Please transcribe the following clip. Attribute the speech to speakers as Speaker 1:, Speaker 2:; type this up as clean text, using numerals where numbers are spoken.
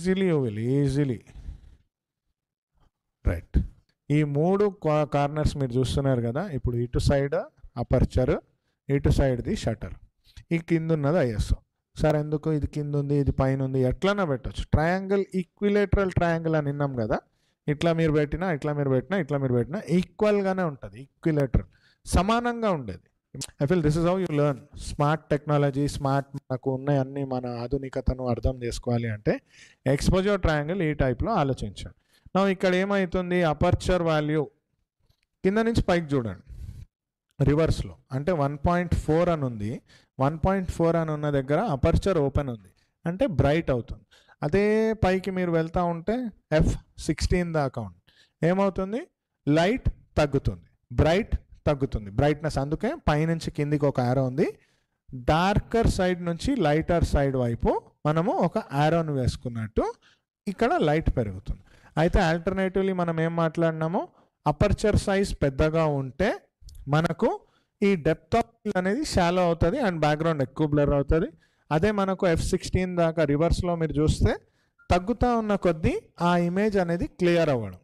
Speaker 1: Easily you will easily right. ఈ 3 corners మీరు చూస్తున్నారు కదా. ఇప్పుడు ఇటు సైడ్ అపర్చర్, ఇటు సైడ్ది షటర్, ఈ కింద ఉన్నది ఐఎస్ఓ. సార్ ఎందుకు ఇది కింద ఉంది ఇది పైన ఉంది, ఎట్లన్నా పెట్టచ్చు. ట్రయాంగిల్ ఈక్విలేటరల్ ట్రయాంగిల్ అని విన్నాం కదా. ఇట్లా మీరు పెట్టినా ఇట్లా మీరు పెట్టినా ఇట్లా మీరు పెట్టినా ఈక్వల్గానే ఉంటుంది. ఈక్విలేటరల్ సమానంగా ఉండేది. I feel this is how you learn smart technology. Smart మనకు ఉన్నాయి అన్ని మన ఆధునికతను అర్థం చేసుకోవాలి అంటే ఎక్స్పోజర్ ట్రయాంగిల్ ఈ టైప్లో ఆలోచించండి. నా ఇక్కడ ఏమవుతుంది, అపర్చర్ వాల్యూ కింద నుంచి పైకి చూడండి రివర్స్లో, అంటే 1.4 అని ఉంది. 1.4 అని ఉన్న దగ్గర అపర్చర్ ఓపెన్ ఉంది అంటే బ్రైట్ అవుతుంది. అదే పైకి మీరు వెళ్తూ ఉంటే F16 దాకా ఉంది, ఏమవుతుంది, లైట్ తగ్గుతుంది, బ్రైట్ తగ్గుతుంది, బ్రైట్నెస్. అందుకే పైనుంచి కిందికి ఒక యారో ఉంది. డార్కర్ సైడ్ నుంచి లైటర్ సైడ్ వైపు మనము ఒక యారోను వేసుకున్నట్టు ఇక్కడ లైట్ పెరుగుతుంది. అయితే ఆల్టర్నేటివ్లీ మనం ఏం మాట్లాడినామో, అపర్చర్ సైజ్ పెద్దగా ఉంటే మనకు ఈ డెప్త్ ఆఫ్ ఫీల్డ్ అనేది షాలో అవుతుంది అండ్ బ్యాక్గ్రౌండ్ ఎక్కువ బ్లర్ అవుతుంది. అదే మనకు F16 దాకా రివర్స్లో మీరు చూస్తే తగ్గుతూ ఉన్న కొద్దీ ఆ ఇమేజ్ అనేది క్లియర్ అవ్వడం.